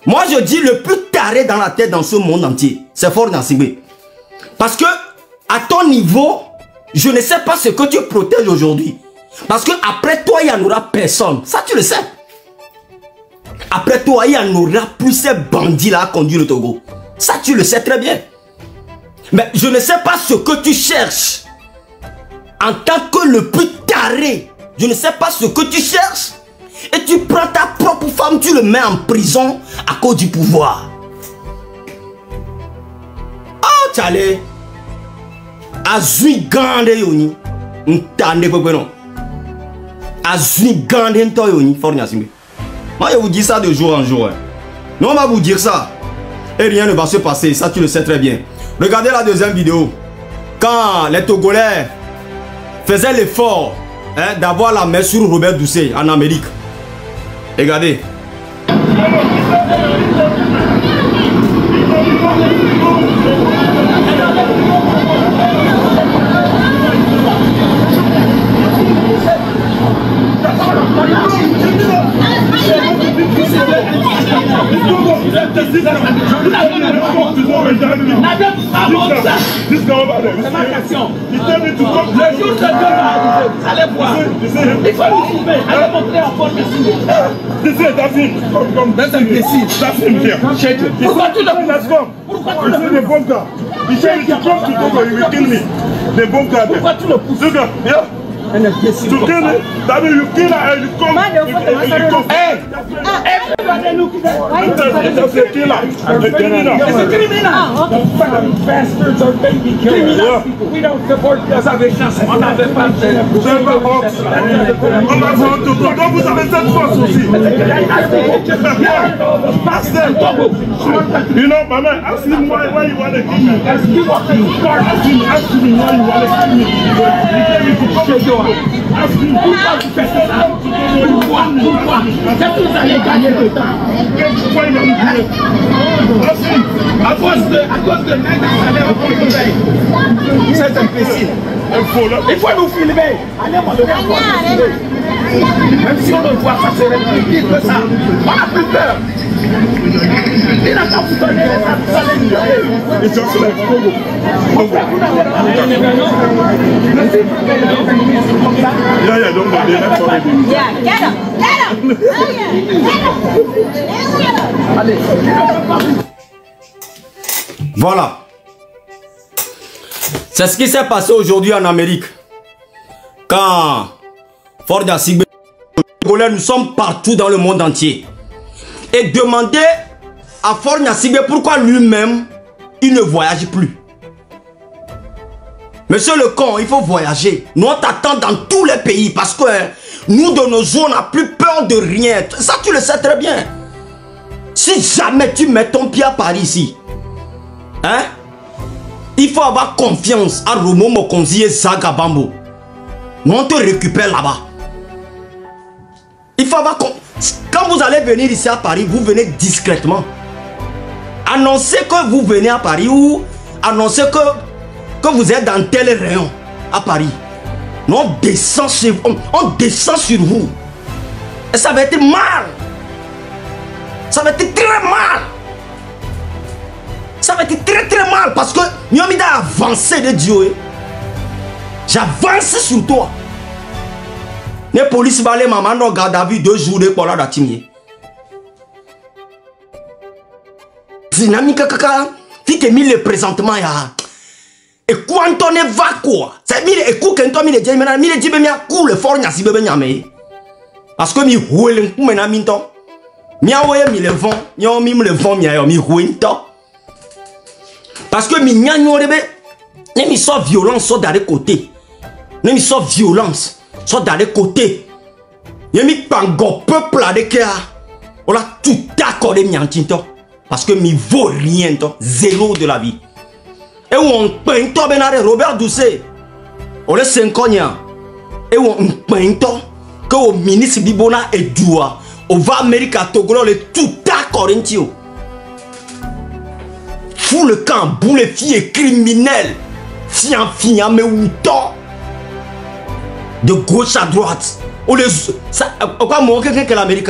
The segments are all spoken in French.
Moi, je dis le plus taré dans la tête dans ce monde entier, c'est Faure Gnassingbé. Parce que, à ton niveau, je ne sais pas ce que tu protèges aujourd'hui. Parce que après toi, il n'y en aura personne. Ça, tu le sais. Après toi, il n'y en aura plus ces bandits-là à conduire le Togo. Ça, tu le sais très bien. Mais je ne sais pas ce que tu cherches. En tant que le plus taré, je ne sais pas ce que tu cherches. Et tu prends ta propre femme, tu le mets en prison à cause du pouvoir. Oh, Tchale. Azui gande yoni. Ntande non. Azui gande nto yoni. Faure Gnassingbé. Moi, je vous dis ça de jour en jour. Non, on va vous dire ça. Et rien ne va se passer. Ça, tu le sais très bien. Regardez la deuxième vidéo. Quand les Togolais faisaient l'effort d'avoir la main sur Robert Doucet en Amérique. Regardez. Pourquoi tu le pousses? Un imbécile. Tu kill it. That means you kill her and you come. It's a killer. It's a criminal. The bastards are baby killers. We don't support this. On n'avait pas de... On va voir tout. Donc vous avez cette force aussi. You know, my man, ask him why you want to kill me. Ask him why you want to kill me. He tell me to come to ask him pourquoi vous faites ça. Pourquoi? Qu'est-ce que vous allez gagner de temps? Pourquoi il va nous tuer? Ask him. À cause de mec qui allait au Congo. C'est imbécile. Il faut nous filmer. Allez, on devrait voir nous filmer. Même si on le voit, ça serait plus vite que ça. On n'a plus peur. Il n'a pas vous donner ça les nuer. It's just like Congo. Yeah, don't go there. Yeah, get him. Allez. Voilà. C'est ce qui s'est passé aujourd'hui en Amérique. Quand Faure Gnassingbé, nous sommes partout dans le monde entier. Et demandez à Faure Gnassingbé pourquoi lui-même, il ne voyage plus. Monsieur le con, il faut voyager. Nous on t'attend dans tous les pays parce que nous de nos jours, on n'a plus peur de rien. Ça, tu le sais très bien. Si jamais tu mets ton pied à Paris ici, hein, il faut avoir confiance à Romo Mokonzi et Zaga Bambo. Nous on te récupère là-bas. Il faut avoir confiance. Quand vous allez venir ici à Paris, vous venez discrètement. Annoncez que vous venez à Paris ou annoncez que vous êtes dans tel rayon à Paris. Nous on descend sur vous. Et ça va être mal. Ça va être très mal. Ça va être très très mal parce que nous avons avancé de Dieu. J'avance sur toi. Les polices vont aller maman dans garde à vue 2 jours de pour la datimier. Dynamique kaka. Si tu mis le présentement ya. Et quand on est va quoi? C'est mis écoute quand on mis le dit maintenant mis le dit bien cool Faure Gnassingbé bien mais. Parce que mi huele pour maintenant minton. Mi a voyé mi le vent, mi a mis le vent mi a mi huinto. Parce que mi nyagno rebe. Ne mi so violence so d'aller côté. Ne mi so violence. Soit dans les côtés. Il y a pango peuple là de kia. On a tout accordé miantinto. Parce que mi vaut rien to. Zéro de la vie. Et on peint to benare Robert Doucet. On est 5 ans. Et on peint to. Que au ministre Bibona et Doua. On va Amérique à Togo. Le tout accordé tio. Fou le camp. Boule filles criminels. Fian mais où to. De gauche à droite. On les ça quoi moi quelqu'un que l'Amérique.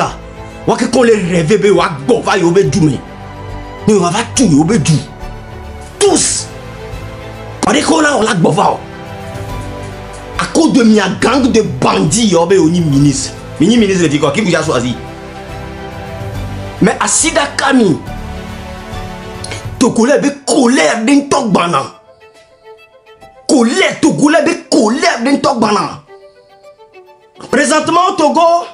qu'on les rêve, on va tout, tous. On est qu'on a à cause de ma gang de bandits, on est ministre. Ministre de quoi? Qui vous a choisi? Mais à Sida Kami, Togolais be colère d'un tok banan. Colère, Togolais be colère d'un tok banan. Présentement au Togo,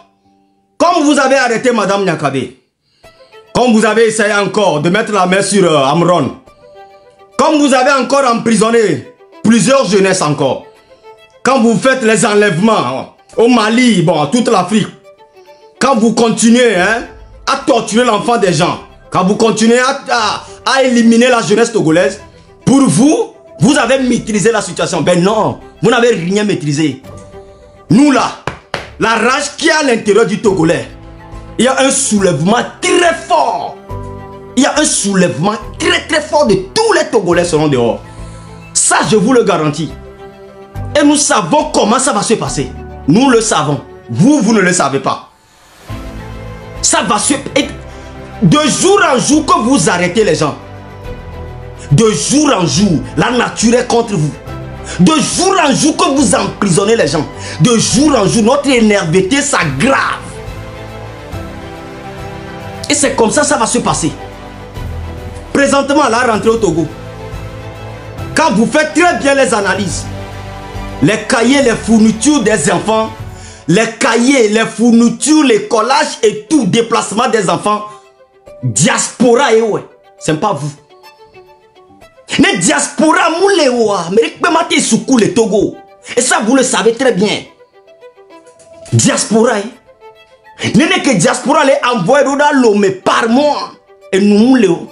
comme vous avez arrêté Madame Nyakabe, comme vous avez essayé encore de mettre la main sur Amron, comme vous avez encore emprisonné plusieurs jeunesses encore, quand vous faites les enlèvements au Mali, bon, toute l'Afrique, quand vous continuez à torturer l'enfant des gens, quand vous continuez à éliminer la jeunesse togolaise, pour vous, vous avez maîtrisé la situation. Ben non, vous n'avez rien maîtrisé. Nous là, la rage qui est à l'intérieur du Togolais, il y a un soulèvement très fort. Il y a un soulèvement très fort de tous les Togolais seront dehors. Ça, je vous le garantis. Et nous savons comment ça va se passer. Nous le savons. Vous, vous ne le savez pas. Ça va se... De jour en jour que vous arrêtez les gens. De jour en jour, la nature est contre vous. De jour en jour que vous emprisonnez les gens. De jour en jour, notre énervité s'aggrave. Et c'est comme ça, ça va se passer. Présentement, à la rentrée au Togo, quand vous faites très bien les analyses, les cahiers, les fournitures des enfants, les cahiers, les fournitures, les collages et tout, déplacement des enfants, diaspora et ouais, c'est pas vous. Les diaspora moulewa, mais mate soukou le Togo. Et ça vous le savez très bien. Diaspora, n'est que diaspora les envoie dans l'homme par mois. Et nous mouleo.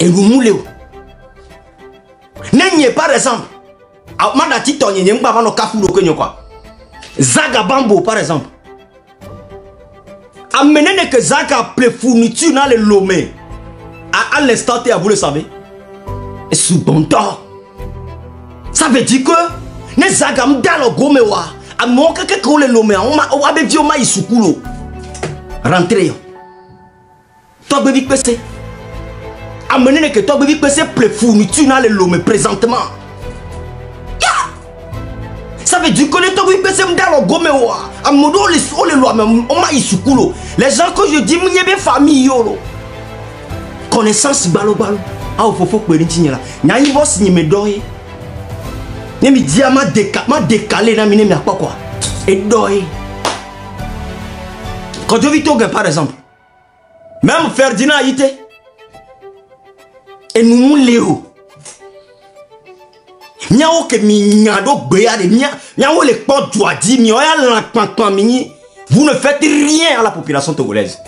Et nous mouleo. N'est par exemple. Madati tonye n'y pas no kafulo que quoi. Zaga Bambo par exemple. Amenez que Zaga ple fourniture dans le lomé. À l'instant T, vous le savez. Et sous bon temps. Ça veut dire que les Zaga m'dalo gomewa. A mon que ko le lomé. On a besoin ma isukulo. Rentrez. Toi baby PC. Amenez que toi baby PC ple fourniture dans le lomé présentement. Ça veut dire que les gens qui sont dans le gomewa, les gens que je dis, c'est famille. Connaissance balo balo. Ah, il faut que je dise là. Il y a un me doye. Il me dit, ma décalé, il me quoi. Et doye. Quand je vis Togo, par exemple, même Ferdinand Haïté, et nous, Léo. Miao que miado béade miao les portes doit dire miao la mini, vous ne faites rien à la population togolaise.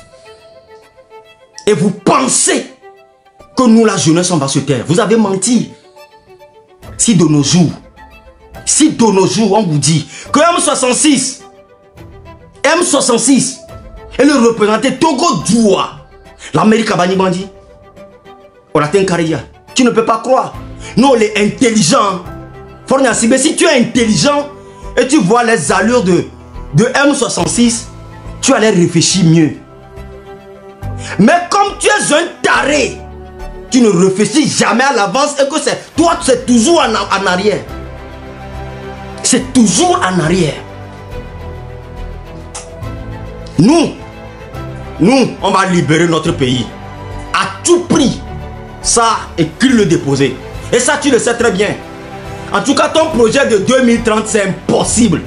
Et vous pensez que nous la jeunesse on va se taire. Vous avez menti. Si de nos jours on vous dit que M66 est le représentant Togo Djoua, l'Amérique a banni bandi. On a un carrière. Tu ne peux pas croire. Non, les intelligents. Si tu es intelligent et tu vois les allures de M66, tu allais réfléchir mieux. Mais comme tu es un taré, tu ne réfléchis jamais à l'avance et que c'est toi, c'est toujours en arrière. C'est toujours en arrière. Nous, on va libérer notre pays. À tout prix. Ça, écrit le déposer. Et ça, tu le sais très bien. En tout cas, ton projet de 2030, c'est impossible.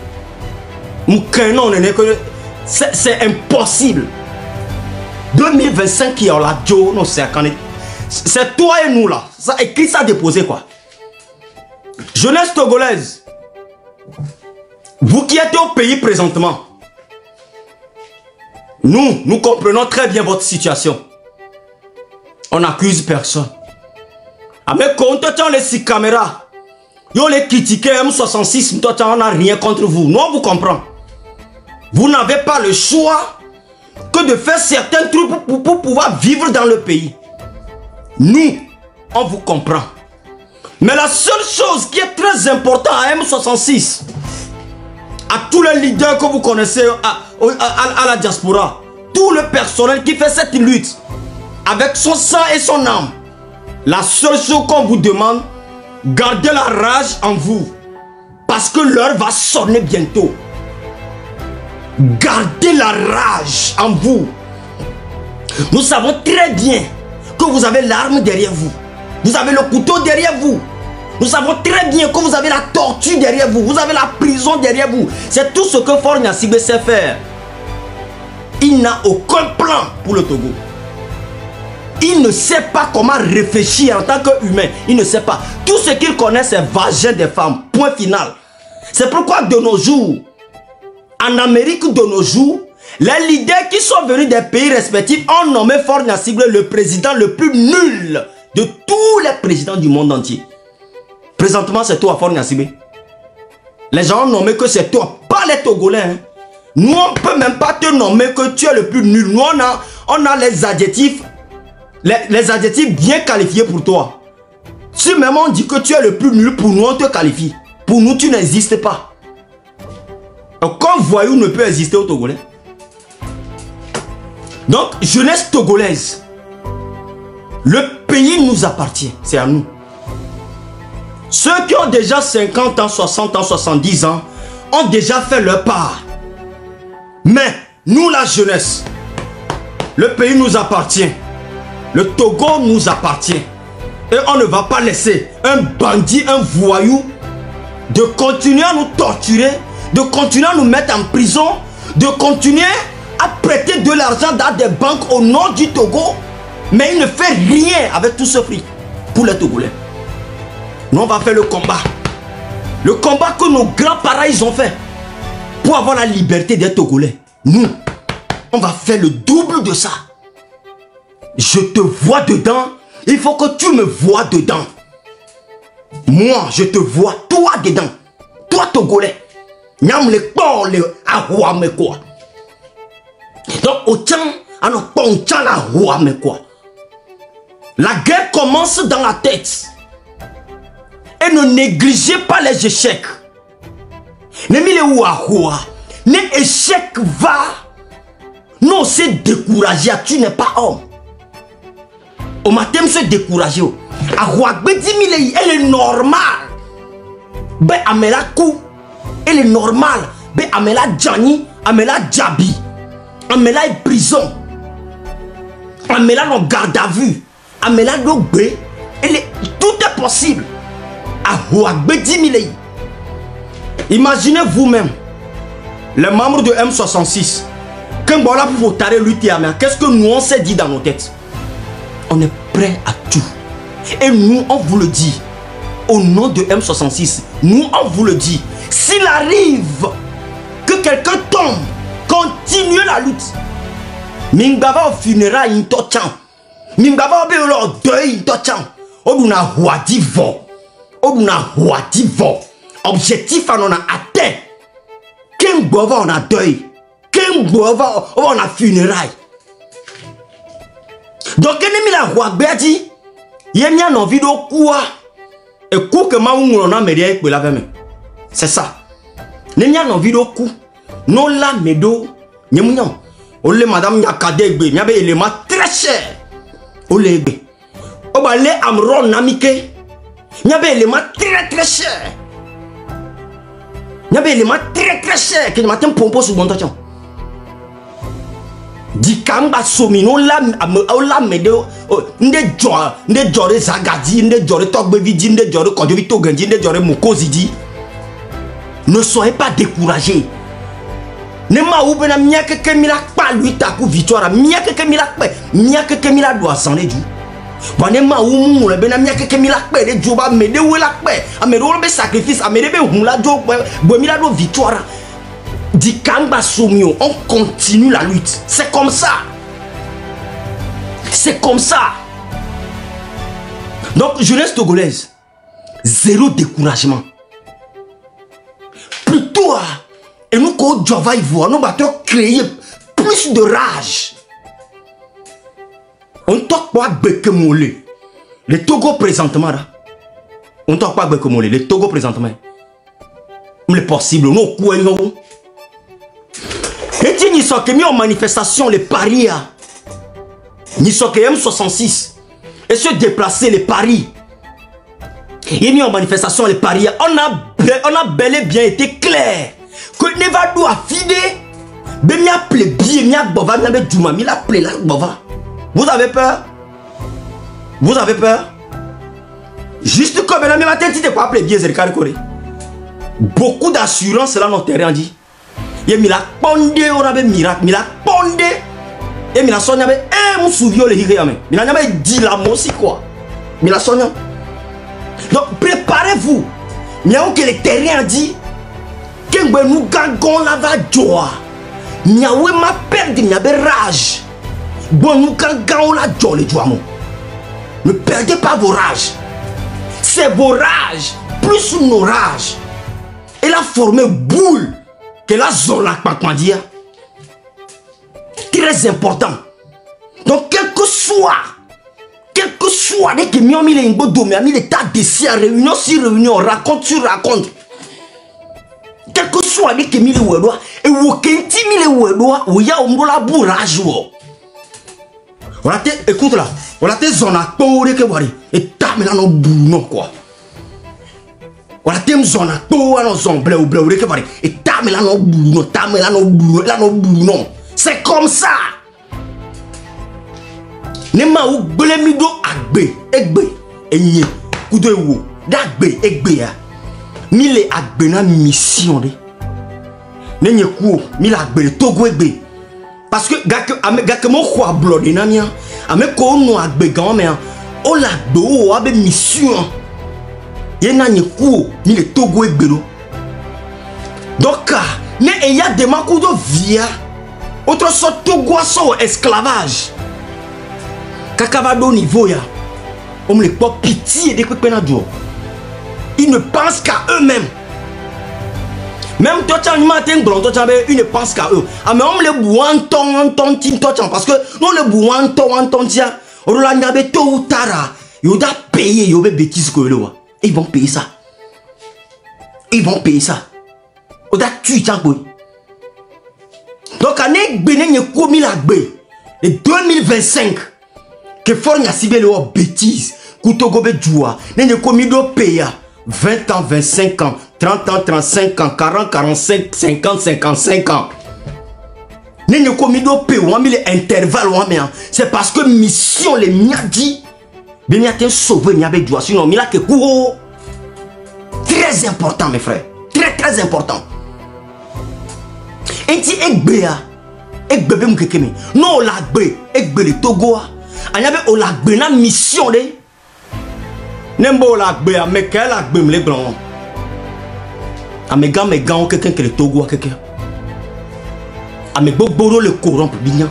C'est impossible. 2025, qui est là, c'est toi et nous là. Ça, écrit ça, déposer quoi. Jeunesse togolaise, vous qui êtes au pays présentement, nous comprenons très bien votre situation. On n'accuse personne. Mais quand on les 6 caméras, on les critiqué M66, on n'a rien contre vous. Nous, on vous comprend. Vous n'avez pas le choix que de faire certains trucs pour pouvoir vivre dans le pays. Nous, on vous comprend. Mais la seule chose qui est très importante à M66, à tous les leaders que vous connaissez à la diaspora, tout le personnel qui fait cette lutte avec son sang et son âme, la seule chose qu'on vous demande, gardez la rage en vous, parce que l'heure va sonner bientôt. Gardez la rage en vous. Nous savons très bien que vous avez l'arme derrière vous. Vous avez le couteau derrière vous. Nous savons très bien que vous avez la torture derrière vous. Vous avez la prison derrière vous. C'est tout ce que Faure Gnassingbé sait faire. Il n'a aucun plan pour le Togo. Il ne sait pas comment réfléchir en tant qu'humain. Il ne sait pas. Tout ce qu'il connaît, c'est vagin des femmes. Point final. C'est pourquoi de nos jours, en Amérique de nos jours, les leaders qui sont venus des pays respectifs ont nommé Faure Gnassingbé le président le plus nul de tous les présidents du monde entier. Présentement, c'est toi, Faure Gnassingbé. Les gens ont nommé que c'est toi, pas les Togolais. Hein. Nous, on ne peut même pas te nommer que tu es le plus nul. Nous, on a les adjectifs, les adjectifs bien qualifiés pour toi. Si même on dit que tu es le plus nul, pour nous, on te qualifie. Pour nous, tu n'existes pas. Aucun voyou ne peut exister au Togolais. Donc, jeunesse togolaise, le pays nous appartient, c'est à nous. Ceux qui ont déjà 50 ans, 60 ans, 70 ans, ont déjà fait leur part. Mais, nous la jeunesse, le pays nous appartient. Le Togo nous appartient. Et on ne va pas laisser un bandit, un voyou, de continuer à nous torturer, de continuer à nous mettre en prison, de continuer à prêter de l'argent dans des banques au nord du Togo, mais il ne fait rien avec tout ce fric pour les Togolais. Nous, on va faire le combat. Le combat que nos grands-parents ils ont fait pour avoir la liberté des Togolais. Nous, on va faire le double de ça. Je te vois dedans, il faut que tu me vois dedans. Moi, je te vois, toi dedans. Toi, Togolais. Nyam le port le ahwa me quoi. Donc, autant, alors, on la roi me quoi. La guerre commence dans la tête. Et ne négligez pas les échecs. Ne mille ou ahwa. Ne échec va. Non, c'est découragé. Tu n'es pas homme. Au matin, c'est découragé. Ahwa, elle est normale. Ben, amela kou. Elle est normale. Ben, amela Djani, amela Djabi. Amela est prison. Amela non garde à vue. Amela no bé. Tout est possible. Imaginez vous-même les membres de M66. Quand voilà pour voter lutter, qu'est-ce que nous on s'est dit dans nos têtes? On est prêt à tout. Et nous on vous le dit. Au nom de M66, nous on vous le dit. S'il arrive que quelqu'un tombe, continuez la lutte. Mingbava au funérail in tochan. Mingbava au leur deuil in tochan. Oduna huadi vo. Oduna huadi vo. Objectif on a atteint. Ken bova on a deuil. Ken bova on a funérail. Donc ennemi la huagbe dit. Yemia non vidéo quoi. Et coup que ma on a médié pour la même. C'est ça. Nenya non vidéo coup. Non la médo. Nyemunyam. Ole madame Yakadegbe, il y avait des éléments très chers. Ole Ebe. Oba le amron namike. Il y avait des éléments très chers. Il y avait des éléments très chers. Que le matin pompo sur bon temps. Di kamba somino la medo. Nde jore zagadi, nde jore togbevidi, nde jore kodovito genji, nde jore mokozidi. Ne soyez pas découragés. Ne ma ou bena miaka ke mila pa lui ta ku victoire miaka ke mila pe miaka ke mila do asande du wane ma ou mu le bena miaka ke mila pe de joba me de wela pe amero be sacrifice amere be hunla jo bo mila do victoire di kamba somio on continue la lutte. C'est comme ça. C'est comme ça. Donc jeunesse togolaise, zéro découragement. Plutôt et nous, quand on va y voir, nous allons créer plus de rage. On ne toque pas Bekemole. Le Togo présentement, là. On ne toque pas Bekemole. Le Togo présentement. C'est possible. Nous, sont mis en manifestation les paris. Ils sont M66. Et se déplacer les paris. Il est mis en manifestation les paris. On a bel et bien été clair. Que ne va doit fider. Ben m'a appelé bien, m'a bova, m'a appelé Djouma, m'a appelé là bova. Vous avez peur? Vous avez peur? Juste comme la même tête, tu t'es pas appelé bien Zerkar Corée. Beaucoup d'assurance là notre terrain dit. Il m'a la pondé, on avait miracle, m'a la pondé. Et m'a sonné avec mon souviens le higayame. M'a n'a dit la mot aussi quoi. M'a la sonné. Donc préparez-vous. M'a que le terrain dit. Que nous gagnons la va joie. M'a ouais ma perdu, m'a rage. Bon nous gagnons la joie les joie. Ne perdez pas vos rages. C'est vos rages, plus nos rages. Elle a formé boule que la zone là, pas dire. Très important. Donc, quel que soit, dès que nous avons mis les ingos, mis les tas d'essais à réunion sur réunion, raconte sur raconte. Quel que soit, dès que nous avons mis les ouédois, et vous avez mis les ouédois, où il y a un bourrage. Voilà, écoute là, voilà tes zones à tourner que vous voyez, et t'as mis là nos boulons quoi. Voilà tes zones à tourner, nos zones bleu, que vous voyez, et t'as mis là nos boulons, t'as mis là nos boulons. C'est comme ça. Nema ou blemido agbe, egbe, enye, kudo ewo, d'agbe, egbe ya. Mille agbe na mission de. Nenye kou, mille agbe, togo egbe. Parce que gake mon kwa blode na mia, ame ko no agbe gan me, o la do o abe mission. Ye na nye kou, mille togo egbe do. Donc ne eya de makudo via. Autre sorte Togo so esclavage. Kakavado niveau ya. On me les pas pitié de quoi jour. Ils ne pensent qu'à eux-mêmes. Même toi tu as matin blanc, toi ils ne pensent qu'à eux. Ah mais on me les bouanton parce que nous les bouanton tia. On l'a n'abe tôt ou tard. Ils doivent payer, ils doivent bêtises que le wa. Ils vont payer ça. Ils vont payer ça. On doit tuer ça quoi. Donc, année Bénin est commis la bé. Et 2025, que Fornia Sibé le bêtise, Koutogobe Djoua, n'est commis de payer 20 ans, 25 ans, 30 ans, 35 ans, 40, 45, 50, 55 ans. N'est commis de payer, on a mis l'intervalle, c'est parce que mission les miadi, Bénin a sauvé Niabé Djoua, sinon, il a que couro. Très important, mes frères. Très, très important. Enti egbe mukekeme non olagbe egbe le Togo anyabe olagbe na mission de nembo olagbe ameka olagbe mle blanc amega megan quelqu'un que le Togo quelqu'un amegboro le corrompe binya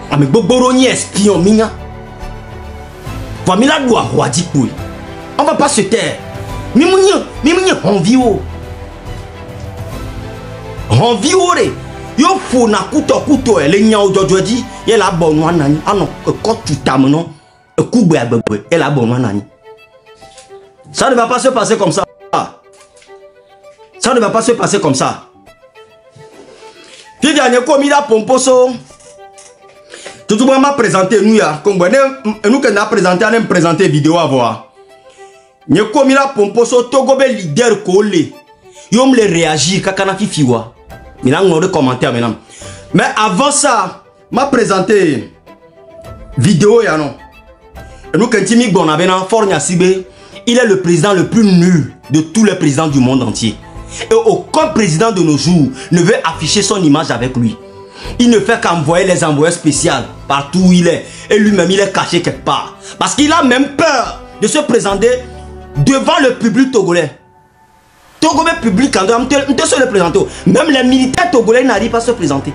amegboro ni espion minya famila doit roi dit pour on va pas se taire mimunye envie yo fo na kuto ele nya ojojo di ye la bonu anani ano ko tutam no ekugbe agbegbe ye la bonu anani. Ça ne va pas se passer comme ça. Ça ne va pas se passer comme ça. Puis dernier commis la pomposo. Tout le monde m'a présenté nous ya comme nous que n'a présenté on présenter vidéo à voir. Nye commis la pomposo Togobe leader collé. Yo me réagir kakana fifiwa. Maintenant, on a des commentaires maintenant. Mais avant ça, m'a présenté vidéo ya non. Et nous quand Timi Bonabena Fornia Sibé, il est le président le plus nul de tous les présidents du monde entier. Et aucun président de nos jours ne veut afficher son image avec lui. Il ne fait qu'envoyer les envoyés spéciaux partout où il est. Et lui-même, il est caché quelque part. Parce qu'il a même peur de se présenter devant le public togolais. Togo public, on te se le présenter. Même les militaires togolais n'arrivent pas à se présenter.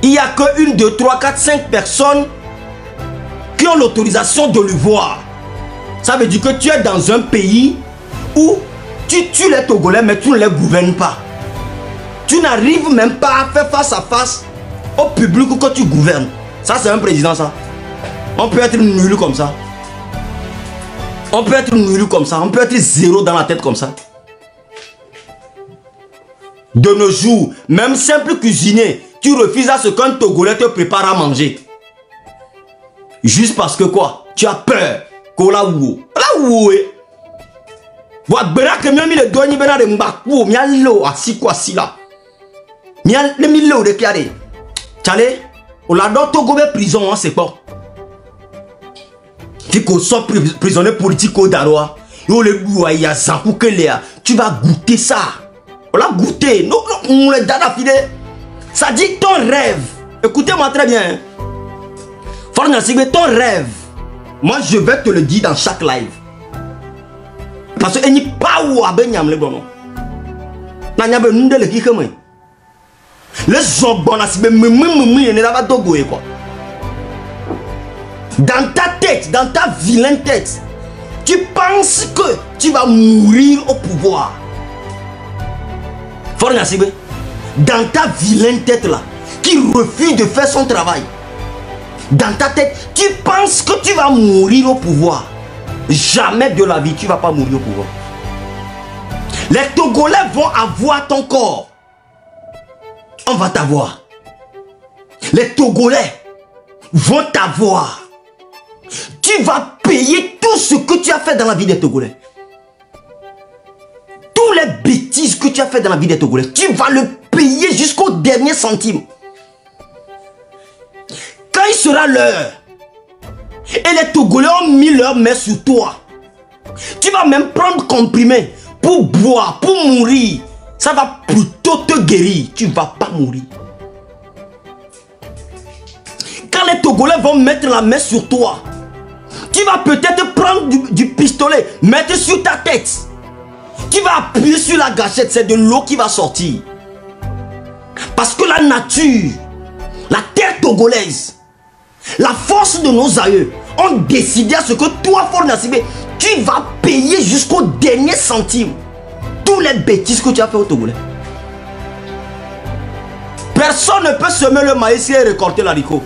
Il n'y a que 1, 2, 3, 4, 5 personnes qui ont l'autorisation de le voir. Ça veut dire que tu es dans un pays où tu tues les Togolais mais tu ne les gouvernes pas. Tu n'arrives même pas à faire face à face au public que tu gouvernes. Ça c'est un président ça. On peut être nul comme ça. On peut être nul comme ça. On peut être zéro dans la tête comme ça. De nos jours, même simple cuisinier, tu refuses à ce qu'un Togolais te prépare à manger. Juste parce que quoi? Tu as peur. Kola ou. La ou. Wa bera que mi le doni bena de mbaku mi allo asi quoi si là. Mi le mi le de kiare. Chale, on la donne Togo be prison hein, c'est pas. Tu qu'on soit prisonnier politique au Daroa. Yo le boua ya zankou que léa. Tu vas goûter ça. On l'a goûté. Non, on le donne à filer. Ça dit ton rêve. Écoutez-moi très bien. Forna Sigbe, ton rêve. Moi je vais te le dire dans chaque live. Parce que n'y pas où à Benyam le bon. N'a n'y a pas de le qui comme le zombon a si me ne l'a pas dogoé quoi. Dans ta tête, dans ta vilaine tête, tu penses que tu vas mourir au pouvoir. Forna Sigbe, dans ta vilaine tête là, qui refuse de faire son travail. Dans ta tête, tu penses que tu vas mourir au pouvoir. Jamais de la vie, tu ne vas pas mourir au pouvoir. Les Togolais vont avoir ton corps. On va t'avoir. Les Togolais vont t'avoir. Tu vas payer tout ce que tu as fait dans la vie des Togolais. Tous les bêtises que tu as fait dans la vie des Togolais, tu vas le payer jusqu'au dernier centime. Quand il sera l'heure, et les Togolais ont mis leur main sur toi, tu vas même prendre comprimé pour boire, pour mourir. Ça va plutôt te guérir. Tu ne vas pas mourir. Quand les Togolais vont mettre la main sur toi, tu vas peut-être prendre du pistolet, mettre sur ta tête. Tu vas appuyer sur la gâchette, c'est de l'eau qui va sortir. Parce que la nature, la terre togolaise, la force de nos aïeux ont décidé à ce que toi, Forna Sigbe, tu vas payer jusqu'au dernier centime tous les bêtises que tu as fait au Togolais. Personne ne peut semer le maïs et récolter l'haricot.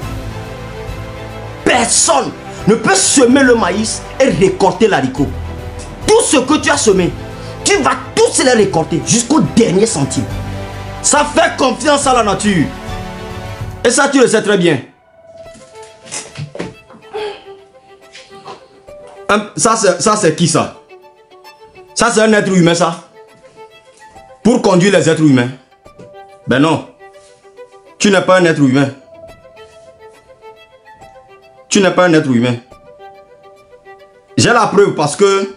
Personne ne peut semer le maïs et récolter l'haricot. Tout ce que tu as semé, tu vas tous les récolter jusqu'au dernier centime. Ça fait confiance à la nature. Et ça, tu le sais très bien. Ça c'est qui ça? Ça c'est un être humain ça? Pour conduire les êtres humains? Ben non. Tu n'es pas un être humain. Tu n'es pas un être humain. J'ai la preuve parce que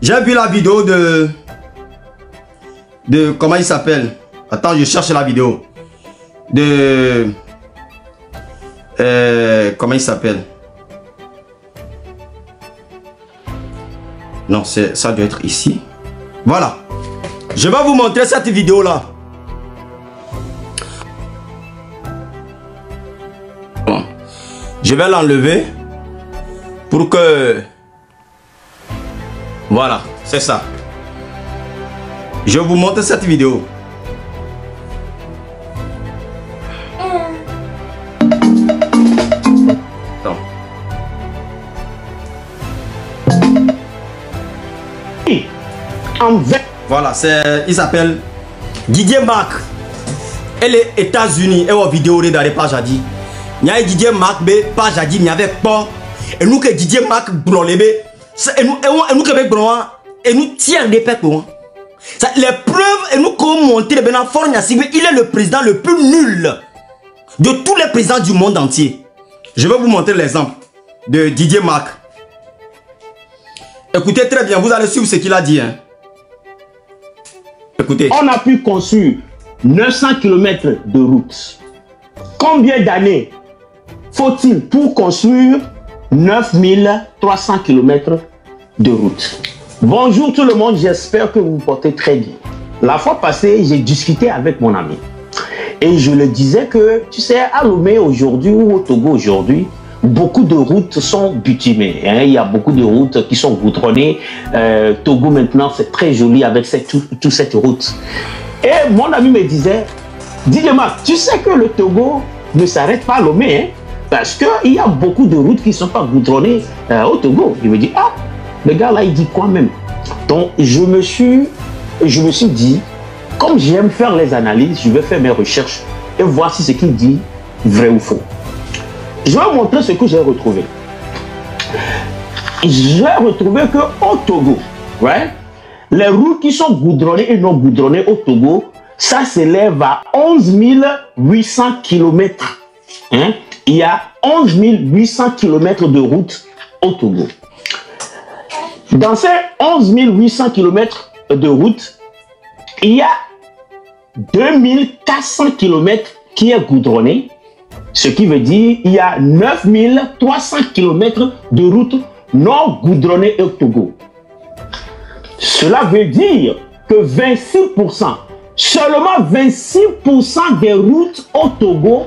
j'ai vu la vidéo de comment il s'appelle? Attends, je cherche la vidéo. Comment il s'appelle? Non, ça doit être ici. Voilà. Je vais vous montrer cette vidéo là. Bon. Je vais l'enlever pour que... Voilà, c'est ça. Je vais vous montrer cette vidéo. Voilà, il s'appelle Didier Marc. Et les États-Unis et aux vidéos de la page a dit. Il y a Didier Marc, page a dit, il n'y avait pas. Et nous que Didier Marc brûlait, et nous que et nous tirons des pètes. Les preuves, et nous comme monter le Bénin Forna Sigbe, il est le président le plus nul de tous les présidents du monde entier. Je vais vous montrer l'exemple de Didier Marc. Écoutez très bien, vous allez suivre ce qu'il a dit. Hein. Écoutez. On a pu construire 900 km de route. Combien d'années faut-il pour construire 9300 km de route? Bonjour tout le monde, j'espère que vous vous portez très bien. La fois passée, j'ai discuté avec mon ami. Et je le disais que, tu sais, à Lomé aujourd'hui ou au Togo aujourd'hui, beaucoup de routes sont bitumées. Hein. Il y a beaucoup de routes qui sont goudronnées. Togo maintenant, c'est très joli avec toute cette route. Et mon ami me disait, Didier Marc, tu sais que le Togo ne s'arrête pas à Lomé, hein, parce qu'il y a beaucoup de routes qui ne sont pas goudronnées au Togo. Il me dit, ah, le gars là, il dit quoi même? Donc, je me suis dit, comme j'aime faire les analyses, je vais faire mes recherches et voir si ce qu'il dit vrai ou faux. Je vais vous montrer ce que j'ai retrouvé. J'ai retrouvé qu'au Togo, ouais, les routes qui sont goudronnées et non goudronnées au Togo, ça s'élève à 11 800 km. Hein? Il y a 11 800 km de routes au Togo. Dans ces 11 800 km de routes, il y a 2400 km qui est goudronné, ce qui veut dire qu'il y a 9300 km de routes non goudronnées au Togo. Cela veut dire que 26%, seulement 26% des routes au Togo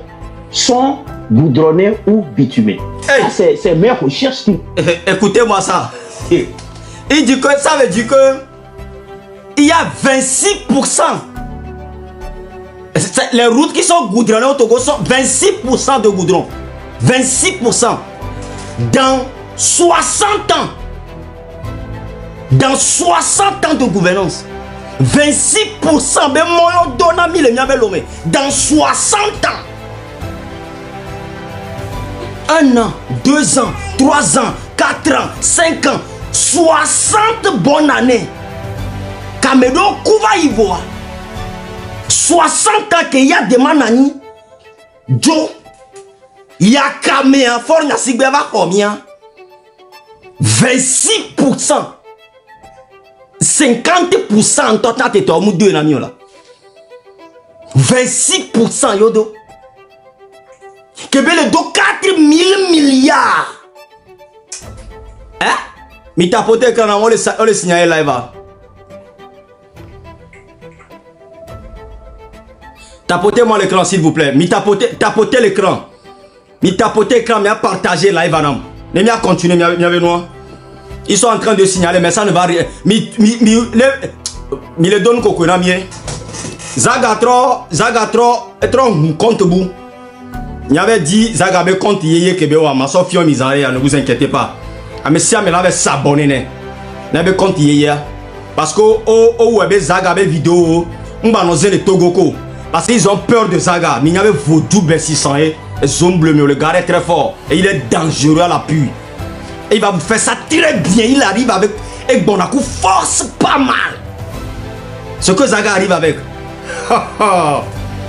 sont goudronnées ou bitumées. Hey. C'est mes recherches qui... Écoutez-moi ça. Il dit que ça veut dire que il y a 26%. Les routes qui sont goudronnées au Togo sont 26% de goudron. 26%. Dans 60 ans. Dans 60 ans de gouvernance. 26%. Dans 60 ans. 1 an, 2 ans, 3 ans, 4 ans, 5 ans, 60 bonnes années. Cameroun, Kouva Ivoire. 60 ans qu'il y a des manani. Jo. Il y a Caméa, Forna Sigbeva combien? 26%. 50% en total, t'es toi, deux nami là. 26% yodo. Québec do 4000 milliards. Hein? Mais t'as poté quand on le signale live. Tapotez-moi l'écran s'il vous plaît. Mais tapotez l'écran. Mais tapotez l'écran, mais à partager live. Mais à continuer, ils sont en train de signaler, mais ça ne va rien. Mais le donne coco mieux. Zagatro, compte bout. Il avait dit Zagabe compte yeye kebewa ma sofio misare, ne vous inquiétez pas. Mais si elle avait s'abonner, n'avait compte yeye parce que au web Zagabe vidéo, on va nous le Togoko parce qu'ils ont peur de Zaga. Mais il y avait Vaudou B600 et Zomble, mais le gars est très fort et il est dangereux à l'appui. Et il va vous faire ça très bien. Il arrive avec Bonakou force pas mal. Ce que Zaga arrive avec.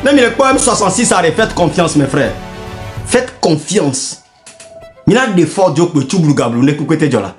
Même les poèmes 66 ça faites confiance mes frères. Faites confiance. Il y a des forts dieux que tu ne peux pas